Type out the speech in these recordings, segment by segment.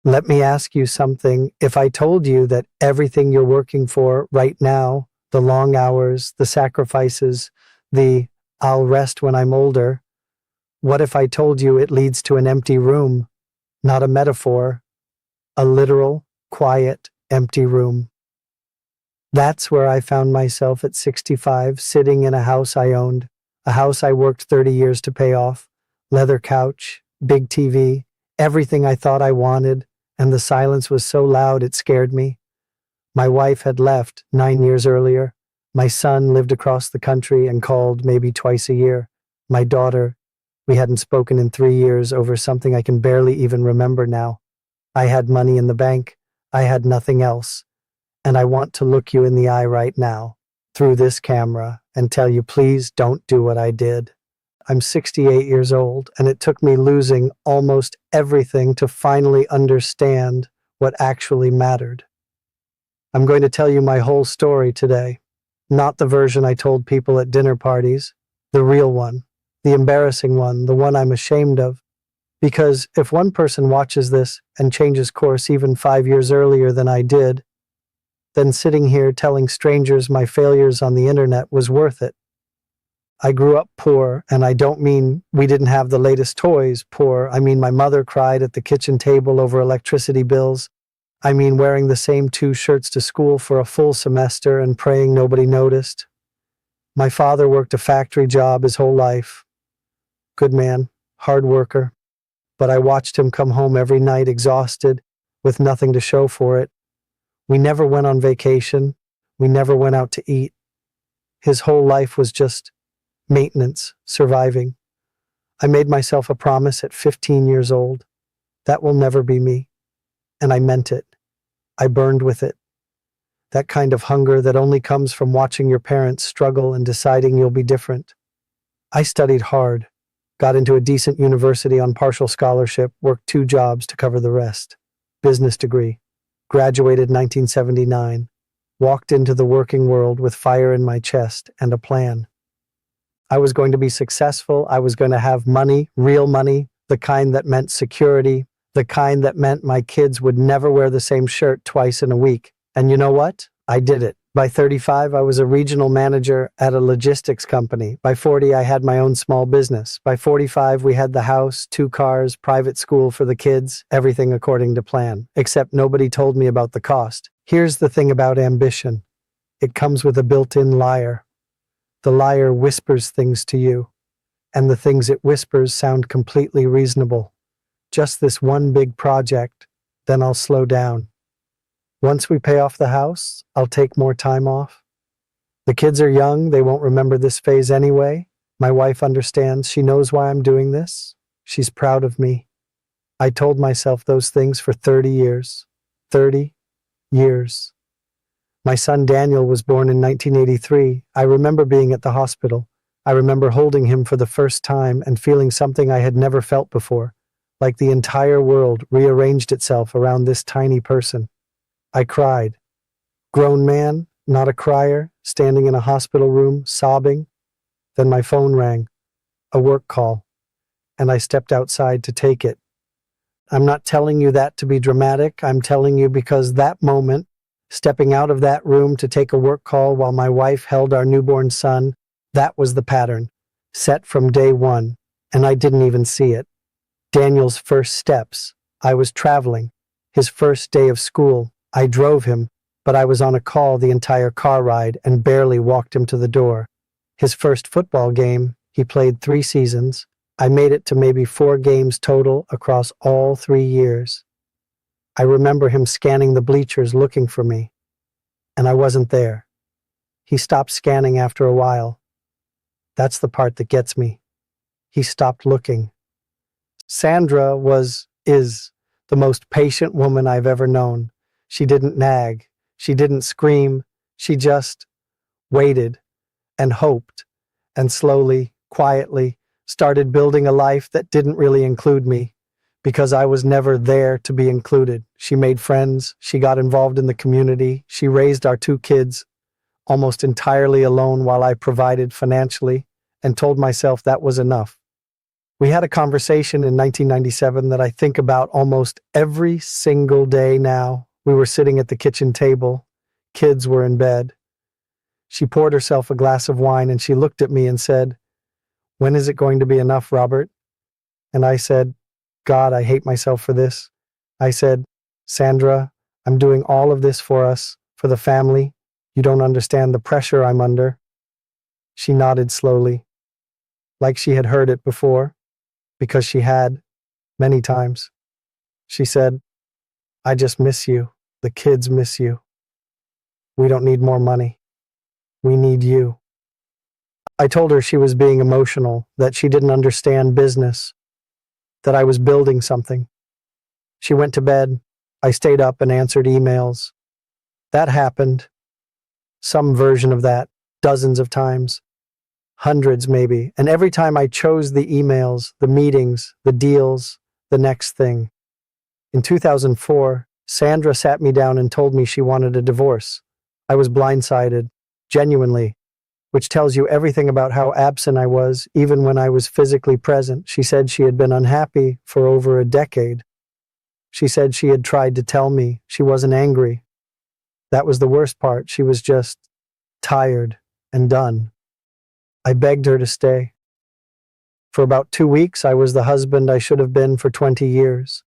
Let me ask you something. If I told you that everything you're working for right now, the long hours, the sacrifices, the I'll rest when I'm older, what if I told you it leads to an empty room, not a metaphor, a literal, quiet, empty room? That's where I found myself at 65, sitting in a house I owned, a house I worked 30 years to pay off, leather couch, big TV, everything I thought I wanted, and the silence was so loud it scared me. My wife had left 9 years earlier. My son lived across the country and called maybe twice a year. My daughter, we hadn't spoken in 3 years over something I can barely even remember now. I had money in the bank. I had nothing else. And I want to look you in the eye right now, through this camera, and tell you, please don't do what I did. I'm 68 years old, and it took me losing almost everything to finally understand what actually mattered. I'm going to tell you my whole story today, not the version I told people at dinner parties, the real one, the embarrassing one, the one I'm ashamed of. Because if one person watches this and changes course even 5 years earlier than I did, then sitting here telling strangers my failures on the internet was worth it. I grew up poor, and I don't mean we didn't have the latest toys poor. I mean my mother cried at the kitchen table over electricity bills. I mean wearing the same 2 shirts to school for a full semester and praying nobody noticed. My father worked a factory job his whole life. Good man, hard worker. But I watched him come home every night exhausted, with nothing to show for it. We never went on vacation. We never went out to eat. His whole life was just maintenance, surviving. I made myself a promise at 15 years old. That will never be me. And I meant it. I burned with it. That kind of hunger that only comes from watching your parents struggle and deciding you'll be different. I studied hard, got into a decent university on partial scholarship, worked 2 jobs to cover the rest. Business degree. Graduated 1979. Walked into the working world with fire in my chest and a plan. I was going to be successful. I was going to have money, real money, the kind that meant security, the kind that meant my kids would never wear the same shirt twice in a week. And you know what? I did it. By 35, I was a regional manager at a logistics company. By 40, I had my own small business. By 45, we had the house, 2 cars, private school for the kids, everything according to plan. Except nobody told me about the cost. Here's the thing about ambition. It comes with a built-in liar. The liar whispers things to you, and the things it whispers sound completely reasonable. Just this one big project, then I'll slow down. Once we pay off the house, I'll take more time off. The kids are young, they won't remember this phase anyway. My wife understands, she knows why I'm doing this. She's proud of me. I told myself those things for 30 years. 30 years. My son Daniel was born in 1983. I remember being at the hospital. I remember holding him for the first time and feeling something I had never felt before, like the entire world rearranged itself around this tiny person. I cried. Grown man, not a crier, standing in a hospital room, sobbing. Then my phone rang, a work call, and I stepped outside to take it. I'm not telling you that to be dramatic. I'm telling you because that moment, stepping out of that room to take a work call while my wife held our newborn son, that was the pattern, set from day one, and I didn't even see it. Daniel's first steps. I was traveling. His first day of school. I drove him, but I was on a call the entire car ride and barely walked him to the door. His first football game, he played 3 seasons. I made it to maybe 4 games total across all 3 years. I remember him scanning the bleachers looking for me, and I wasn't there. He stopped scanning after a while. That's the part that gets me. He stopped looking. Sandra is the most patient woman I've ever known. She didn't nag. She didn't scream. She just waited and hoped and slowly, quietly started building a life that didn't really include me because I was never there to be included. She made friends. She got involved in the community. She raised our 2 kids almost entirely alone while I provided financially and told myself that was enough. We had a conversation in 1997 that I think about almost every single day now. We were sitting at the kitchen table. Kids were in bed. She poured herself a glass of wine and she looked at me and said, "When is it going to be enough, Robert?" And I said, "God, I hate myself for this." I said, "Sandra, I'm doing all of this for us, for the family. You don't understand the pressure I'm under." She nodded slowly, like she had heard it before, because she had, many times. She said, "I just miss you. The kids miss you. We don't need more money. We need you." I told her she was being emotional, that she didn't understand business, that I was building something. She went to bed. I stayed up and answered emails. That happened. Some version of that, dozens of times. Hundreds maybe. And every time I chose the emails, the meetings, the deals, the next thing. In 2004, Sandra sat me down and told me she wanted a divorce. I was blindsided, genuinely, which tells you everything about how absent I was, even when I was physically present. She said she had been unhappy for over a decade. She said she had tried to tell me she wasn't angry. That was the worst part. She was just tired and done. I begged her to stay. For about 2 weeks, I was the husband I should have been for 20 years.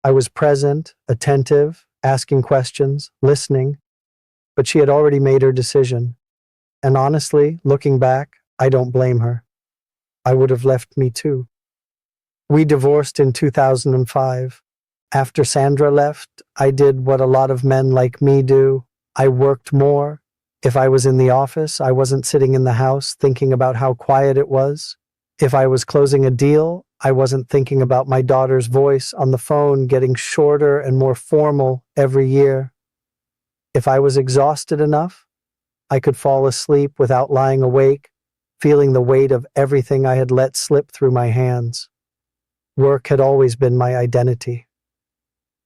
I was present, attentive, asking questions, listening, but she had already made her decision. And honestly, looking back, I don't blame her. I would have left me too. We divorced in 2005. After Sandra left, I did what a lot of men like me do. I worked more. If I was in the office, I wasn't sitting in the house thinking about how quiet it was. If I was closing a deal, I wasn't thinking about my daughter's voice on the phone getting shorter and more formal every year. If I was exhausted enough, I could fall asleep without lying awake, feeling the weight of everything I had let slip through my hands. Work had always been my identity.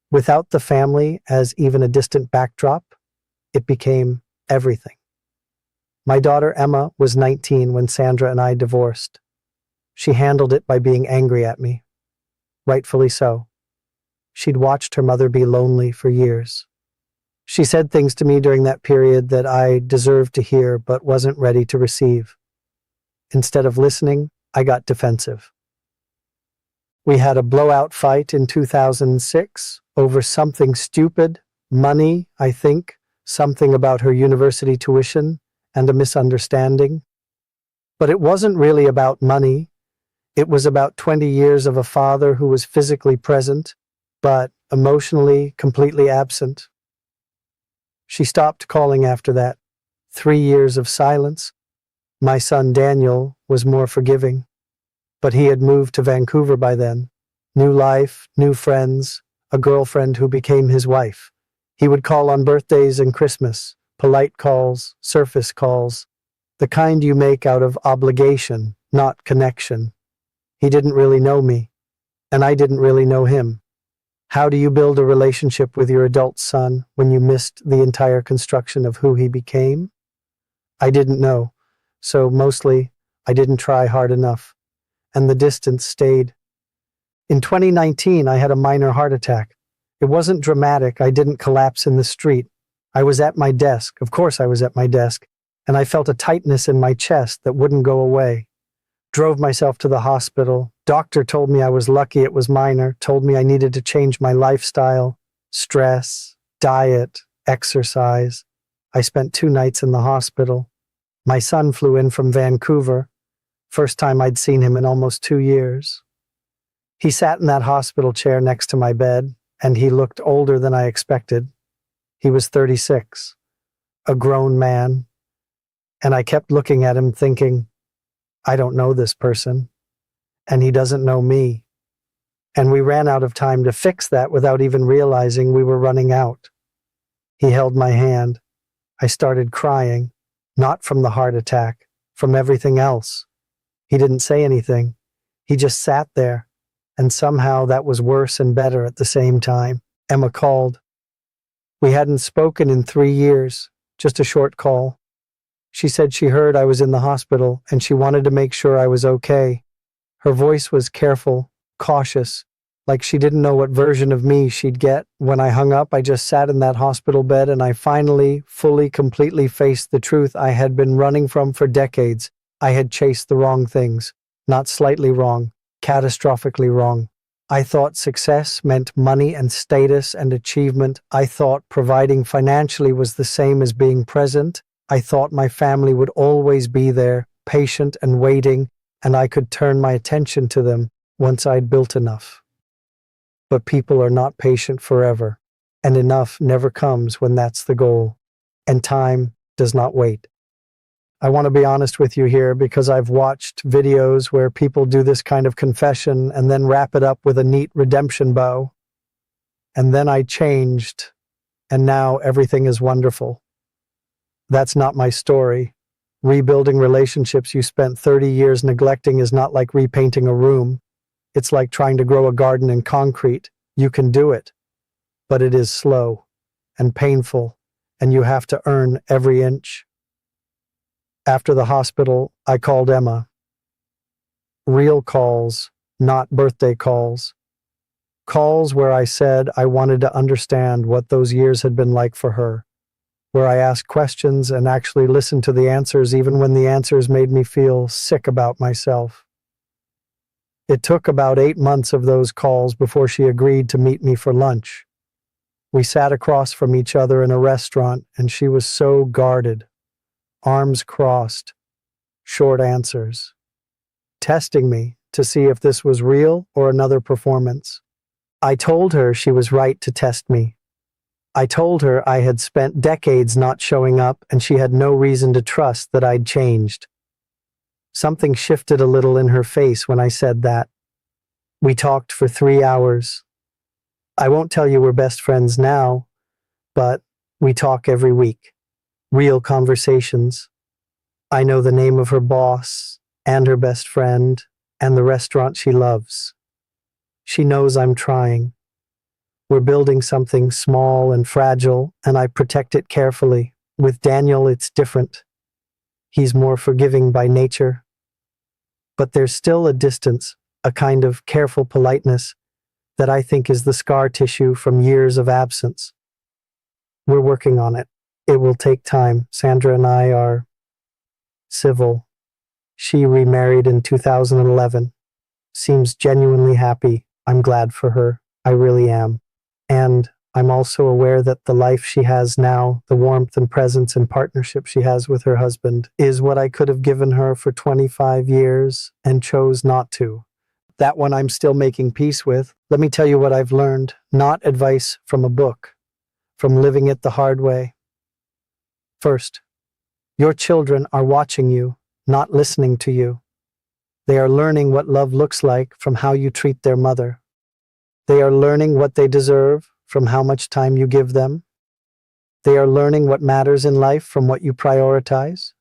Without the family as even a distant backdrop, it became everything. My daughter Emma was 19 when Sandra and I divorced. She handled it by being angry at me. Rightfully so. She'd watched her mother be lonely for years. She said things to me during that period that I deserved to hear but wasn't ready to receive. Instead of listening, I got defensive. We had a blowout fight in 2006 over something stupid, money, I think, something about her university tuition, and a misunderstanding. But it wasn't really about money. It was about 20 years of a father who was physically present, but emotionally completely absent. She stopped calling after that. 3 years of silence. My son Daniel was more forgiving, but he had moved to Vancouver by then. New life, new friends, a girlfriend who became his wife. He would call on birthdays and Christmas, polite calls, surface calls, the kind you make out of obligation, not connection. He didn't really know me, and I didn't really know him. How do you build a relationship with your adult son when you missed the entire construction of who he became? I didn't know, so mostly I didn't try hard enough, and the distance stayed. In 2019, I had a minor heart attack. It wasn't dramatic. I didn't collapse in the street. I was at my desk. Of course I was at my desk, and I felt a tightness in my chest that wouldn't go away. Drove myself to the hospital. Doctor told me I was lucky it was minor, told me I needed to change my lifestyle, stress, diet, exercise. I spent 2 nights in the hospital. My son flew in from Vancouver. First time I'd seen him in almost 2 years. He sat in that hospital chair next to my bed, and he looked older than I expected. He was 36, a grown man, and I kept looking at him thinking, I don't know this person, and he doesn't know me. And we ran out of time to fix that without even realizing we were running out. He held my hand. I started crying, not from the heart attack, from everything else. He didn't say anything. He just sat there, and somehow that was worse and better at the same time. Emma called. We hadn't spoken in 3 years, just a short call. She said she heard I was in the hospital, and she wanted to make sure I was okay. Her voice was careful, cautious, like she didn't know what version of me she'd get. When I hung up, I just sat in that hospital bed and I finally, fully, completely faced the truth I had been running from for decades. I had chased the wrong things, not slightly wrong, catastrophically wrong. I thought success meant money and status and achievement. I thought providing financially was the same as being present. I thought my family would always be there, patient and waiting, and I could turn my attention to them once I'd built enough. But people are not patient forever, and enough never comes when that's the goal, and time does not wait. I want to be honest with you here because I've watched videos where people do this kind of confession and then wrap it up with a neat redemption bow. And then I changed, and now everything is wonderful. That's not my story. Rebuilding relationships you spent 30 years neglecting is not like repainting a room. It's like trying to grow a garden in concrete. You can do it, but it is slow and painful, and you have to earn every inch. After the hospital, I called Emma. Real calls, not birthday calls. Calls where I said I wanted to understand what those years had been like for her, where I asked questions and actually listened to the answers even when the answers made me feel sick about myself. It took about 8 months of those calls before she agreed to meet me for lunch. We sat across from each other in a restaurant, and she was so guarded. Arms crossed, short answers, testing me to see if this was real or another performance. I told her she was right to test me. I told her I had spent decades not showing up and she had no reason to trust that I'd changed. Something shifted a little in her face when I said that. We talked for 3 hours. I won't tell you we're best friends now, but we talk every week. Real conversations. I know the name of her boss and her best friend and the restaurant she loves. She knows I'm trying. We're building something small and fragile, and I protect it carefully. With Daniel, it's different. He's more forgiving by nature. But there's still a distance, a kind of careful politeness that I think is the scar tissue from years of absence. We're working on it. It will take time. Sandra and I are civil. She remarried in 2011. Seems genuinely happy. I'm glad for her. I really am. And I'm also aware that the life she has now, the warmth and presence and partnership she has with her husband, is what I could have given her for 25 years and chose not to. That one I'm still making peace with. Let me tell you what I've learned. Not advice from a book, from living it the hard way. First, your children are watching you, not listening to you. They are learning what love looks like from how you treat their mother. They are learning what they deserve from how much time you give them. They are learning what matters in life from what you prioritize.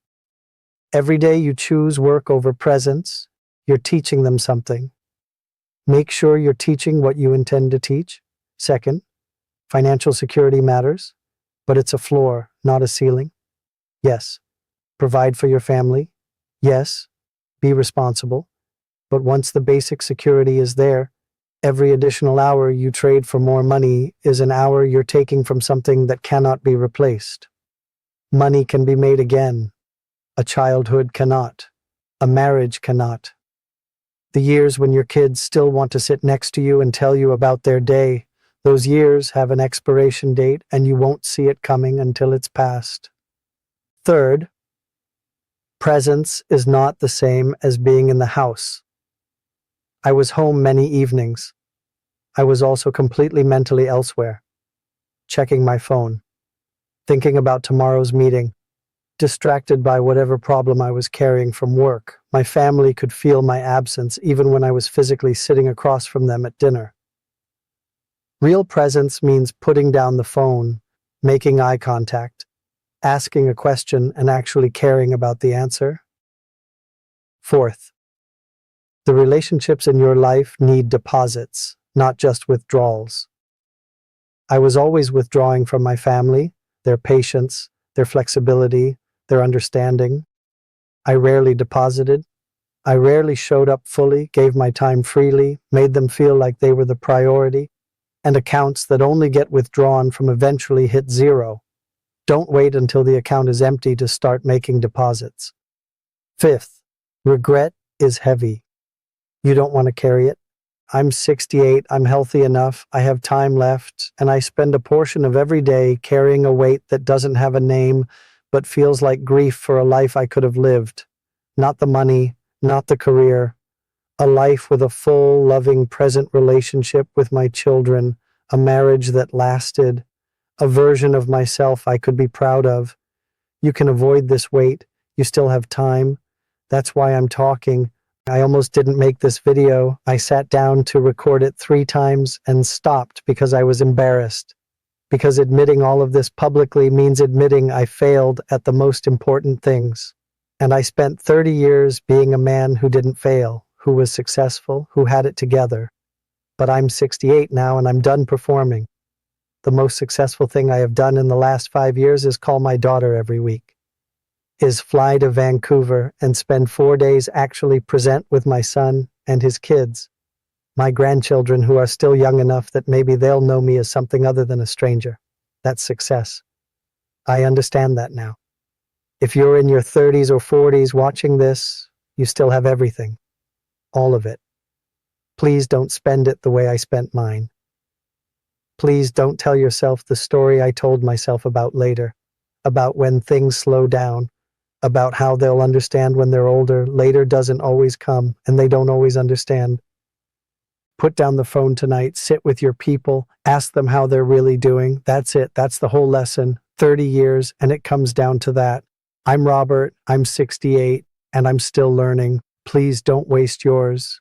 Every day you choose work over presence, you're teaching them something. Make sure you're teaching what you intend to teach. Second, financial security matters, but it's a floor, not a ceiling. Yes, provide for your family. Yes, be responsible. But once the basic security is there, every additional hour you trade for more money is an hour you're taking from something that cannot be replaced. Money can be made again. A childhood cannot. A marriage cannot. The years when your kids still want to sit next to you and tell you about their day, those years have an expiration date and you won't see it coming until it's past. Third, presence is not the same as being in the house. I was home many evenings. I was also completely mentally elsewhere, checking my phone, thinking about tomorrow's meeting, distracted by whatever problem I was carrying from work. My family could feel my absence even when I was physically sitting across from them at dinner. Real presence means putting down the phone, making eye contact, asking a question and actually caring about the answer. Fourth, the relationships in your life need deposits, not just withdrawals. I was always withdrawing from my family, their patience, their flexibility, their understanding. I rarely deposited. I rarely showed up fully, gave my time freely, made them feel like they were the priority, and accounts that only get withdrawn from eventually hit zero. Don't wait until the account is empty to start making deposits. Fifth, regret is heavy. You don't want to carry it. I'm 68, I'm healthy enough, I have time left, and I spend a portion of every day carrying a weight that doesn't have a name, but feels like grief for a life I could have lived. Not the money, not the career, a life with a full, loving, present relationship with my children, a marriage that lasted, a version of myself I could be proud of. You can avoid this weight, you still have time. That's why I'm talking. I almost didn't make this video. I sat down to record it 3 times and stopped because I was embarrassed. Because admitting all of this publicly means admitting I failed at the most important things. And I spent 30 years being a man who didn't fail, who was successful, who had it together. But I'm 68 now and I'm done performing. The most successful thing I have done in the last 5 years is call my daughter every week. Is fly to Vancouver and spend 4 days actually present with my son and his kids, my grandchildren who are still young enough that maybe they'll know me as something other than a stranger. That's success. I understand that now. If you're in your 30s or 40s watching this, you still have everything. All of it. Please don't spend it the way I spent mine. Please don't tell yourself the story I told myself about later, about when things slow down, about how they'll understand when they're older. Later doesn't always come, and they don't always understand. Put down the phone tonight, sit with your people, ask them how they're really doing. That's it. That's the whole lesson. 30 years, and it comes down to that. I'm Robert, I'm 68, and I'm still learning. Please don't waste yours.